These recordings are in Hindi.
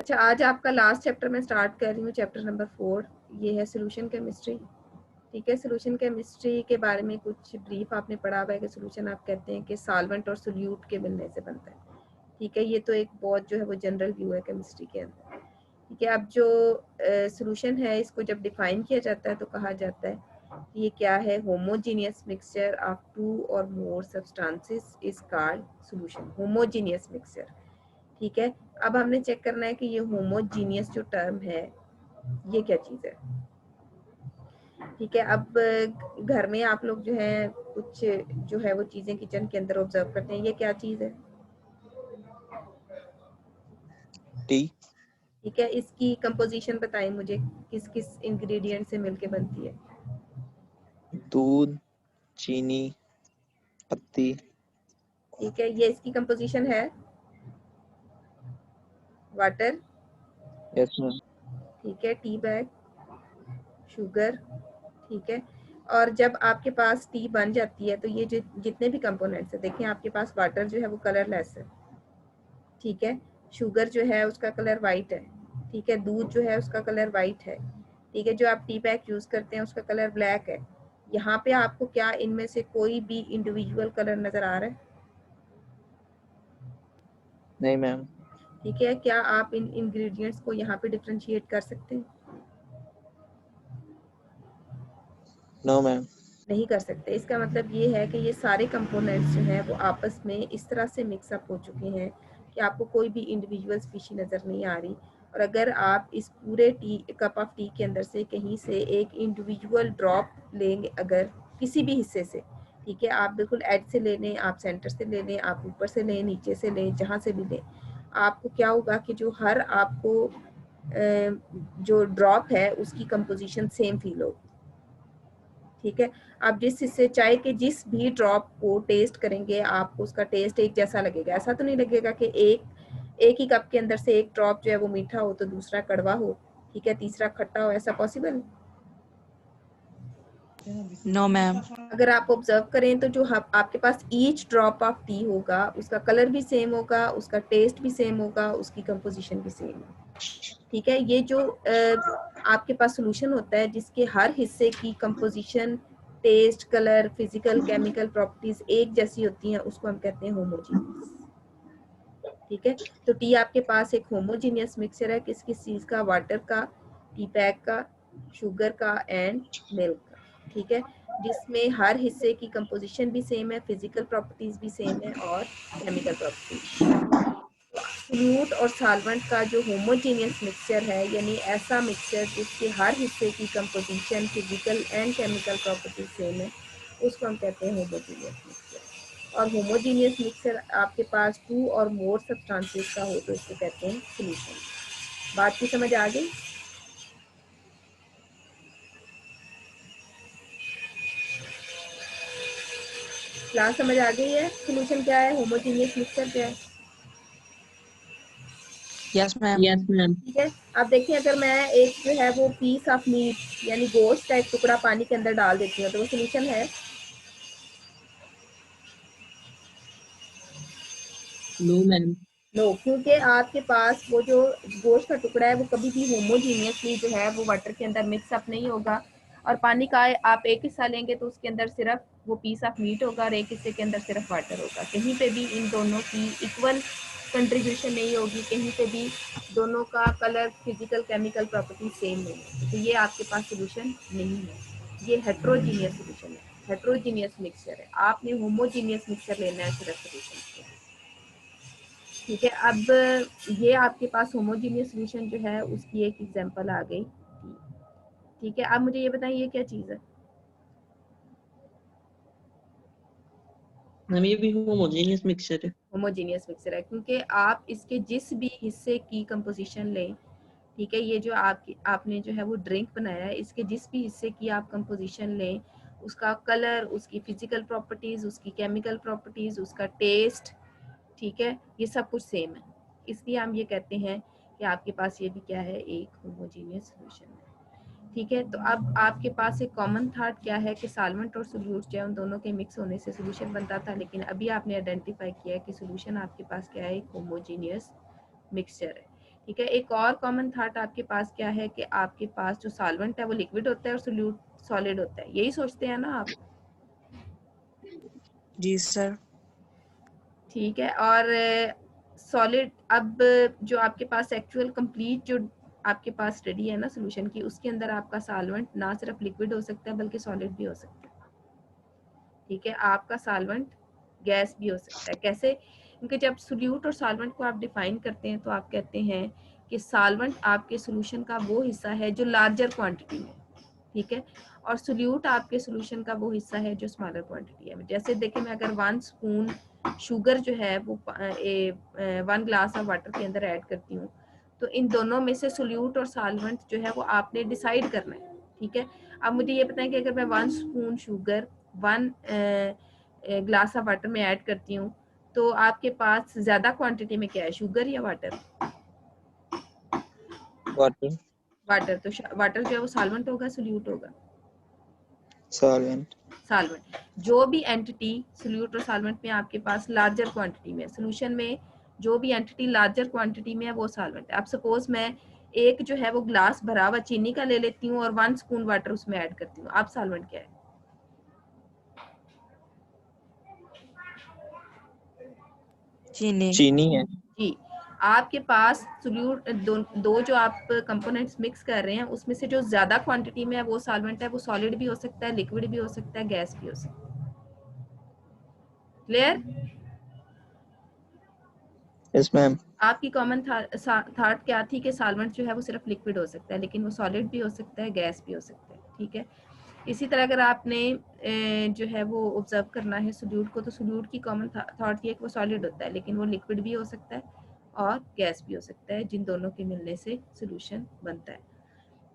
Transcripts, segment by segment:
अच्छा, आज आपका लास्ट चैप्टर मैं स्टार्ट कर रही हूँ, चैप्टर नंबर 4। ये है सोल्यूशन केमिस्ट्री। ठीक है, सोल्यूशन केमिस्ट्री के बारे में कुछ ब्रीफ आपने पढ़ा हुआ है कि सोल्यूशन आप कहते हैं कि सॉल्वेंट और सोल्यूट के मिलने से बनता है। ठीक है, ये तो एक बहुत जो है वो जनरल व्यू है केमिस्ट्री के अंदर। ठीक है, अब जो सोल्यूशन है इसको जब डिफाइन किया जाता है तो कहा जाता है कि ये क्या है, होमोजीनियस मिक्सचर ऑफ 2 और मोर substances is called solution. Homogeneous mixture. ठीक है, अब हमने चेक करना है कि ये होमोजीनियस जो टर्म है ये क्या चीज़ है। ठीक है, अब घर में आप लोग जो है कुछ जो है वो चीज़ें किचन के अंदर ऑब्जर्व करते हैं, ये क्या चीज़ है? टी। ठीक है, इसकी कंपोजिशन बताएं मुझे, किस किस इंग्रेडिएंट से मिलके बनती है? दूध, चीनी, पत्ती। ठीक है, ये इसकी कंपोजिशन है वाटर। Yes ma'am. ठीक है, टी बैग, शुगर। ठीक है, और जब आपके पास टी बन जाती है तो ये जितने भी कंपोनेंट्स है, देखें आपके पास वाटर जो है वो कलरलेस है। ठीक है, शुगर जो है उसका कलर वाइट है। ठीक है, दूध जो है उसका कलर वाइट है। ठीक है, जो आप टी बैग यूज करते हैं उसका कलर ब्लैक है। यहाँ पे आपको क्या इनमें से कोई भी इंडिविजुअल कलर नजर आ रहा है? नहीं मैम। ठीक है, क्या आप इन इंग्रेडिएंट्स को यहाँ पे डिफरेंशिएट कर सकते हैं? No ma'am. नहीं कर सकते। इसका मतलब ये है कि ये सारे कंपोनेंट्स जो हैं वो आपस में इस तरह से मिक्सअप हो चुके हैं कि आपको कोई भी इंडिविजुअल स्पीशी नज़र नहीं आ रही। और अगर आप इस पूरे टी कप ऑफ टी के अंदर से कहीं से एक इंडिविजुअल ड्रॉप लेंगे, अगर किसी भी हिस्से से, ठीक है, आप बिल्कुल एज से ले लें, आप सेंटर से ले लें, आप ऊपर से लें, नीचे से लें, जहाँ से भी लें, आपको क्या होगा कि जो हर आपको जो ड्रॉप है उसकी कंपोजिशन सेम फील होगी। ठीक है, आप जिस हिस्से चाय के जिस भी ड्रॉप को टेस्ट करेंगे आपको उसका टेस्ट एक जैसा लगेगा। ऐसा तो नहीं लगेगा कि एक ही कप के अंदर से एक ड्रॉप जो है वो मीठा हो तो दूसरा कड़वा हो, ठीक है, तीसरा खट्टा हो। ऐसा पॉसिबल? No ma'am. अगर आप ऑब्जर्व करें तो जो आपके पास ईच ड्रॉप ऑफ टी होगा उसका कलर भी सेम होगा, उसका टेस्ट भी सेम होगा, उसकी कंपोजिशन भी सेम होगा। ठीक है, ये जो आपके पास सोल्यूशन होता है जिसके हर हिस्से की composition, taste, colour, physical, chemical properties एक जैसी होती हैं, उसको हम कहते हैं होमोजीनियस। ठीक है, तो टी आपके पास एक होमोजीनियस मिक्सचर है, किस किस चीज का? वाटर का, टी बैग का, शुगर का एंड मिल्क का। ठीक है, जिसमें हर हिस्से की कंपोजिशन भी सेम है, फिजिकल प्रॉपर्टीज भी सेम है और केमिकल प्रॉपर्टीज। सोल्यूट और सॉल्वेंट का जो होमोजीनियस मिक्सचर है, यानी ऐसा मिक्सचर जिसके हर हिस्से की composition, physical and chemical properties same है, उसको हम कहते हैं होमोजीनियस मिक्सचर। और होमोजीनियस मिक्सचर आपके पास 2 और मोर सब्सटेंसेस का हो तो इसको कहते हैं सोल्यूशन। बात की समझ आ गई? क्लास समझ आ गई है? सोल्यूशन क्या है, होमोजीनियस मिक्सचर क्या है? Yes ma'am. Yes ma'am. ठीक है, अब देखिए अगर मैं एक जो है वो पीस ऑफ मीट यानी गोश्त का एक टुकड़ा पानी के अंदर डाल देती हूँ तो वो सोल्यूशन है? No ma'am. नो, क्योंकि आपके पास वो जो गोश्त का टुकड़ा है वो कभी भी होमोजीनियसली जो है वो वाटर के अंदर मिक्स अप नहीं होगा। और पानी का आप एक हिस्सा लेंगे तो उसके अंदर सिर्फ वो पीस ऑफ मीट होगा और एक हिस्से के अंदर सिर्फ वाटर होगा। कहीं पे भी इन दोनों की इक्वल कंट्रीब्यूशन नहीं होगी, कहीं पे भी दोनों का colour, physical, chemical property same नहीं है। तो ये आपके पास सोल्यूशन नहीं है, ये हेट्रोजीनियस सोल्यूशन है, हेट्रोजीनियस मिक्सचर है। आपने होमोजीनियस मिक्सचर लेना है सिर्फ सोल्यूशन के। ठीक है, अब ये आपके पास होमोजीनियस सोल्यूशन जो है उसकी एक एग्जांपल आ गई। ठीक है, अब मुझे ये बताइए ये क्या चीज़ है? मैम ये भी होमोजेनियस मिक्सचर है। होमोजीनियस मिक्सचर है क्योंकि आप इसके जिस भी हिस्से की कंपोजिशन लें, ठीक है, ये जो आपने जो है वो ड्रिंक बनाया है, इसके जिस भी हिस्से की आप कंपोजिशन लें, उसका कलर, उसकी फिजिकल प्रॉपर्टीज, उसकी केमिकल प्रॉपर्टीज, उसका टेस्ट, ठीक है, ये सब कुछ सेम है। इसलिए हम ये कहते हैं कि आपके पास ये भी क्या है, एक होमोजीनियस सॉल्यूशन है। ठीक है, तो अब आपके पास एक कॉमन थॉट क्या है कि सॉल्वेंट और सोल्यूट जो है उन दोनों के मिक्स होने से सोल्यूशन बनता था, लेकिन अभी आपने आइडेंटिफाई किया है कि सोल्यूशन आपके पास क्या है, एक होमोजीनियस मिक्सचर है। ठीक है, एक और कॉमन थॉट आपके पास क्या है कि आपके पास जो सॉल्वेंट है वो लिक्विड होता है और सोल्यूट सॉलिड होता है, यही सोचते हैं ना आप? जी सर। ठीक है, और सॉलिड, अब जो आपके पास एक्चुअल कंप्लीट जो आपके पास स्टडी है ना सोल्यूशन की, उसके अंदर आपका सॉल्वेंट ना सिर्फ लिक्विड हो सकता है बल्कि सॉलिड भी हो सकता है। ठीक है, आपका सॉल्वेंट गैस भी हो सकता है। कैसे? क्योंकि जब सोल्यूट और सॉल्वेंट को आप डिफाइन करते हैं तो आप कहते हैं कि सॉल्वेंट आपके सोल्यूशन का वो हिस्सा है जो लार्जर क्वांटिटी में, ठीक है, और सोल्यूट आपके सोल्यूशन का वो हिस्सा है जो स्मॉलर क्वांटिटी है। जैसे देखिए, मैं अगर 1 स्पून शुगर जो है वो 1 ग्लास ऑफ वाटर के अंदर ऐड करती हूँ, तो इन दोनों में से सोल्यूट और सॉल्वेंट जो है वो आपने डिसाइड करना है। ठीक है, अब मुझे ये पता है कि अगर मैं 1 spoon sugar 1 glass of water में ऐड करती हूँ, तो आपके पास ज्यादा क्वांटिटी में क्या है, शुगर या वाटर? वाटर। वाटर। तो वाटर जो है वो सॉल्वेंट होगा, सोल्यूट होगा? सॉल्वेंट। सॉल्वेंट। जो भी एंटिटी सोल्यूट और सॉल्वेंट में आपके पास लार्जर क्वांटिटी में, सोल्यूशन में जो भी एंटिटी लार्जर क्वांटिटी में है वो सॉल्वेंट है। अब सपोज मैं एक जो है वो ग्लास भरा हुआ चीनी का ले लेती हूँ और 1 स्पून वाटर उसमें ऐड करती हूँ, आप सॉल्वेंट क्या है? चीनी। चीनी है। जी, आपके पास सोल्यूट दो जो आप कंपोनेंट्स मिक्स कर रहे हैं उसमें से जो ज्यादा क्वांटिटी में है वो सॉल्वेंट है, वो सॉलिड भी हो सकता है, लिक्विड भी हो सकता है, गैस भी हो सकता है। क्लियर? Yes ma'am. आपकी कॉमन थॉट क्या थी कि सॉल्वेंट जो है वो सिर्फ लिक्विड हो सकता है, लेकिन वो सॉलिड भी हो सकता है, गैस भी हो सकता है। ठीक है, इसी तरह अगर आपने जो है वो ऑब्जर्व करना है सोल्यूट को, तो सोल्यूट की कॉमन थॉट ये है कि वो सॉलिड होता है, लेकिन वो लिक्विड भी हो सकता है और गैस भी हो सकता है, जिन दोनों के मिलने से सोल्यूशन बनता है।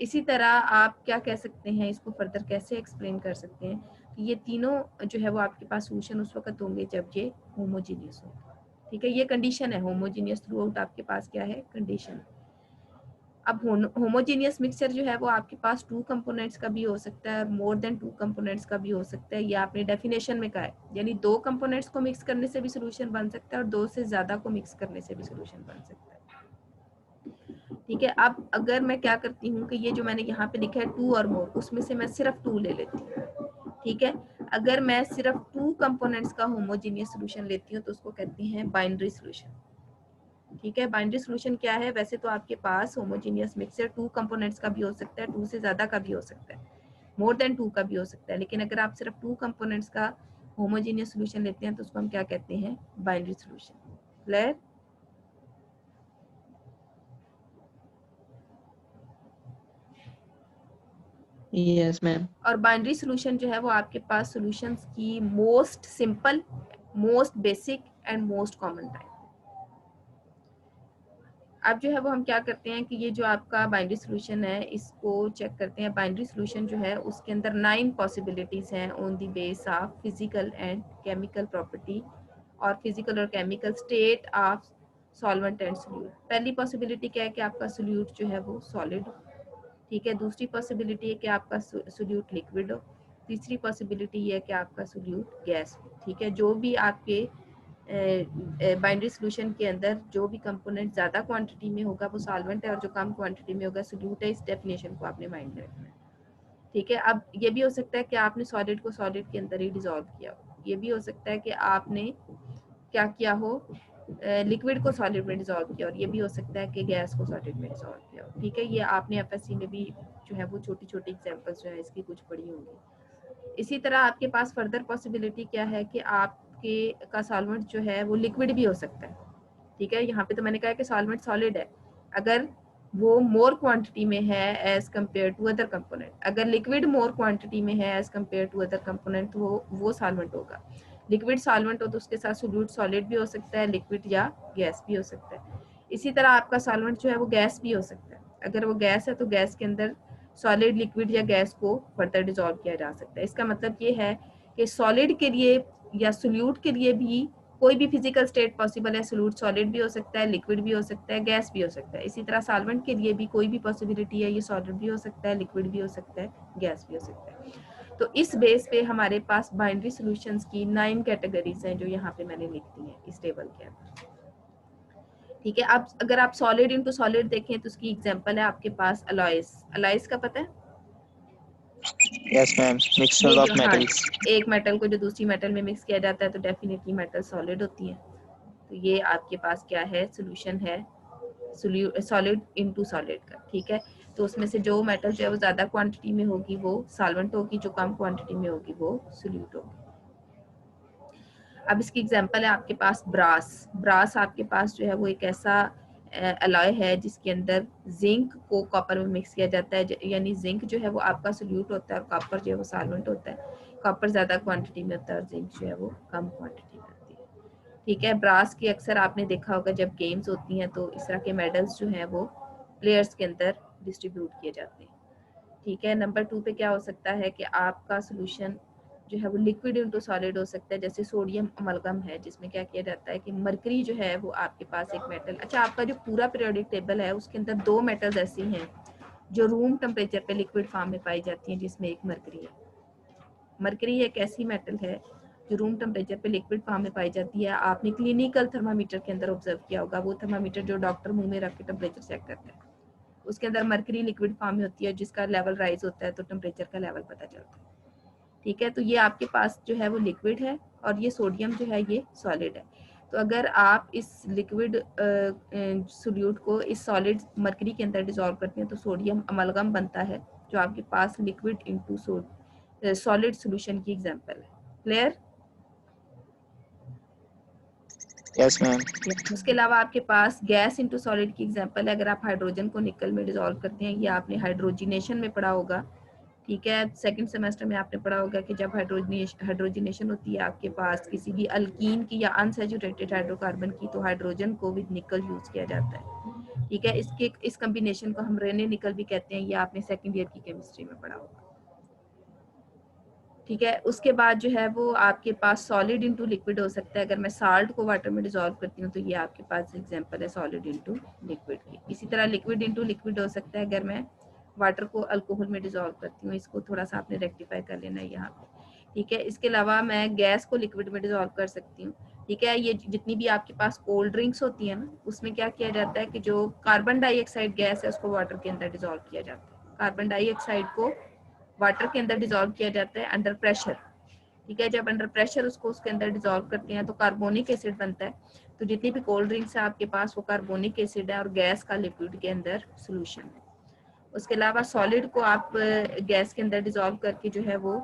इसी तरह आप क्या कह सकते हैं, इसको फर्दर कैसे एक्सप्लेन कर सकते हैं कि ये तीनों जो है वो आपके पास सोल्यूशन उस वक्त होंगे जब ये होमोजीनियस हो। ठीक है, ये कंडीशन है, होमोजीनियस थ्रू आउट आपके पास क्या है, कंडीशन। अब होमोजीनियस मिक्सचर जो है वो आपके पास 2 कंपोनेंट्स का भी हो सकता है और मोर देन 2 कंपोनेंट्स का भी हो सकता है। ये आपने डेफिनेशन में कहा है, यानी 2 कंपोनेंट्स को मिक्स करने से भी सोल्यूशन बन सकता है और 2 से ज्यादा को मिक्स करने से भी सोल्यूशन बन सकता है। ठीक है, अब अगर मैं क्या करती हूँ कि ये जो मैंने यहाँ पे लिखा है 2 और मोर, उसमें से मैं सिर्फ 2 ले लेती हूँ। ठीक है, अगर मैं सिर्फ 2 कंपोनेंट्स का होमोजीनियस सोल्यूशन लेती हूँ तो उसको कहते हैं बाइनरी सोल्यूशन। ठीक है, बाइनरी सोल्यूशन क्या है? वैसे तो आपके पास होमोजीनियस मिक्सचर 2 कंपोनेंट्स का भी हो सकता है, 2 से ज्यादा का भी हो सकता है, मोर देन 2 का भी हो सकता है, लेकिन अगर आप सिर्फ 2 कंपोनेंट्स का होमोजीनियस सोल्यूशन लेते हैं तो उसको हम क्या कहते हैं, binary solution. Clear? Yes ma'am. और बाइनरी सोल्यूशन जो है वो आपके पास सॉल्यूशंस की most simple, most basic and most common type. अब जो है वो हम क्या करते हैं कि ये जो आपका बाइनरी सोल्यूशन है इसको चेक करते हैं। बाइनरी सोल्यूशन जो है उसके अंदर 9 पॉसिबिलिटीज हैं on the base of physical and chemical property और फिजिकल और chemical state of solvent and solute. पहली पॉसिबिलिटी क्या है कि आपका सोल्यूट जो है वो सॉलिड हो। ठीक है, दूसरी पॉसिबिलिटी है कि आपका सोल्यूट लिक्विड हो। तीसरी पॉसिबिलिटी ये है कि आपका सोल्यूट गैस हो। ठीक है, जो भी आपके बाइनरी सोल्यूशन के अंदर जो भी कंपोनेंट ज़्यादा क्वांटिटी में होगा वो सॉल्वेंट है और जो कम क्वांटिटी में होगा सोल्यूट है। इस डेफिनेशन को आपने माइंड में रखना है। ठीक है, अब ये भी हो सकता है कि आपने सॉलिड को सॉलिड के अंदर ही डिजोल्व किया हो, ये भी हो सकता है कि आपने क्या किया हो, लिक्विड को सॉलिड में डिजोल्व किया, और ये भी हो सकता है कि गैस को सॉलिड में डिजोल्व किया हो। ठीक है, ये आपने एफएससी में भी जो है वो छोटी छोटी एग्जांपल्स जो है इसकी कुछ पढ़ी होंगी। इसी तरह आपके पास फर्दर पॉसिबिलिटी क्या है कि आपके का सॉल्वेंट जो है वो लिक्विड भी हो सकता है। ठीक है, यहाँ पे तो मैंने कहा कि सॉल्वेंट सॉलिड है अगर वो मोर क्वांटिटी में है as compare to other component. अगर लिक्विड मोर क्वांटिटी में है as compare to other component तो वो सॉल्वेंट होगा। लिक्विड सॉल्वेंट हो तो उसके साथ सोल्यूट सॉलिड भी हो सकता है, लिक्विड या गैस भी हो सकता है। इसी तरह आपका सॉल्वेंट जो है वो गैस भी हो सकता है। अगर वो गैस है तो गैस के अंदर सॉलिड, लिक्विड या गैस को फर्दर डिजोल्व किया जा सकता है। इसका मतलब ये है कि सॉलिड के लिए या सोल्यूट के लिए भी कोई भी फिजिकल स्टेट पॉसिबल है। सोल्यूट सॉलिड भी हो सकता है, लिक्विड भी हो सकता है, गैस भी हो सकता है। इसी तरह सॉल्वेंट के लिए भी कोई भी पॉसिबिलिटी है, ये सॉलिड भी हो सकता है, लिक्विड भी हो सकता है, गैस भी हो सकता है। तो इस बेस पे हमारे पास बाइनरी सॉल्यूशंस की 9 कैटेगरीज हैं जो यहाँ पे मैंने लिख दी हैं इस टेबल के अंदर। ठीक है। आप अगर आप सॉलिड इनटू सॉलिड देखें तो उसकी एग्जांपल है आपके पास अलॉयस। अलॉयस का पता है? Yes, ma'am. Mixture ये of जो, हाँ, metals. एक मेटल को जो दूसरी मेटल में मिक्स किया जाता है तो डेफिनेटली मेटल सॉलिड होती है। तो ये आपके पास क्या है, सोल्यूशन है सॉलिड इनटू सॉलिड का। ठीक है, तो उसमें से जो मेटल जो है वो ज्यादा क्वांटिटी में होगी वो सॉल्वेंट होगी, जो कम क्वांटिटी में होगी वो सोल्यूट होगी। अब इसकी एग्जांपल है आपके पास ब्रास। ब्रास आपके पास जो है वो एक ऐसा अलॉय है जिसके अंदर जिंक को कॉपर में मिक्स किया जाता है, यानी जिंक जो है वो आपका सोल्यूट होता है और कॉपर जो है वो सॉल्वेंट होता है। कॉपर ज्यादा क्वांटिटी में होता है और जिंक जो है वो कम क्वांटिटी में होती है। ठीक है, ब्रास की अक्सर आपने देखा होगा जब गेम्स होती हैं तो इस तरह के मेडल्स जो हैं वो प्लेयर्स के अंदर डिस्ट्रीब्यूट किए जाते हैं। ठीक है, नंबर 2 पे क्या हो सकता है कि आपका सोल्यूशन जो है वो लिक्विड इनटू सॉलिड हो सकता है, जैसे सोडियम अमलगम है जिसमें क्या किया जाता है कि मरकरी जो है वो आपके पास एक मेटल, अच्छा आपका जो पूरा पीरियोडिक टेबल है उसके अंदर 2 मेटल्स ऐसी हैं जो रूम टेम्परेचर पे लिक्विड फॉर्म में पाई जाती हैं, जिसमें एक मरकरी है। मरकरी एक ऐसी मेटल है जो रूम टेम्परेचर पे लिक्विड फॉर्म में पाई जाती है। आपने क्लिनिकल थर्मामीटर के अंदर ऑब्जर्व किया होगा, वो थर्मामीटर जो डॉक्टर मुंह में रख के टेम्परेचर चेक करता है, उसके अंदर मरकरी लिक्विड फॉर्म में होती है, जिसका लेवल राइज होता है तो टेम्परेचर का लेवल पता चलता है। ठीक है, तो ये आपके पास जो है वो लिक्विड है और ये सोडियम जो है ये सॉलिड है। तो अगर आप इस लिक्विड सोल्यूट को इस सॉलिड मरकरी के अंदर डिसॉल्व करते हैं तो सोडियम अमलगम बनता है, जो आपके पास लिक्विड इनटू सॉलिड सॉल्यूशन की एग्जांपल है। क्लियर? Yes, ma'am. उसके अलावा आपके पास गैस इनटू सॉलिड की एग्जांपल है, अगर आप हाइड्रोजन को निकल में डिसॉल्व करते हैं, ये आपने हाइड्रोजिनेशन में पढ़ा होगा। ठीक है, सेकंड सेमेस्टर में आपने पढ़ा होगा कि जब हाइड्रोजिनेशन होती है आपके पास किसी भी अल्कीन की या अनसैचुरेटेड हाइड्रोकार्बन की, तो हाइड्रोजन को विद निकल यूज किया जाता है। ठीक है, इस कॉम्बिनेशन को हम रेने निकल भी कहते हैं, ये आपने सेकंड ईयर की केमिस्ट्री में पढ़ा होगा। ठीक है, उसके बाद जो है वो आपके पास सॉलिड इनटू लिक्विड हो सकता है। अगर मैं साल्ट को वाटर में डिसॉल्व करती हूँ तो ये आपके पास एग्जांपल है सॉलिड इनटू लिक्विड की। इसी तरह लिक्विड इनटू लिक्विड हो सकता है अगर मैं वाटर को अल्कोहल में डिसॉल्व करती हूँ। इसको थोड़ा सा आपने रेक्टिफाई कर लेना है यहाँ पे। ठीक है, इसके अलावा मैं गैस को लिक्विड में डिसॉल्व कर सकती हूँ। ठीक है, ये जितनी भी आपके पास कोल्ड ड्रिंक्स होती है ना, उसमें क्या किया जाता है कि जो कार्बन डाइऑक्साइड गैस है उसको वाटर के अंदर डिसॉल्व किया जाता है। कार्बन डाइऑक्साइड को वाटर के अंदर डिसॉल्व किया जाता है अंडर प्रेशर। ठीक है, जब अंडर प्रेशर उसको उसके अंदर डिसॉल्व करते हैं तो कार्बोनिक एसिड बनता है। तो जितनी भी कोल्ड ड्रिंक्स है आपके पास वो कार्बोनिक एसिड है और गैस का लिक्विड के अंदर सोल्यूशन है। उसके अलावा सॉलिड को आप गैस के अंदर डिसॉल्व करके जो है वो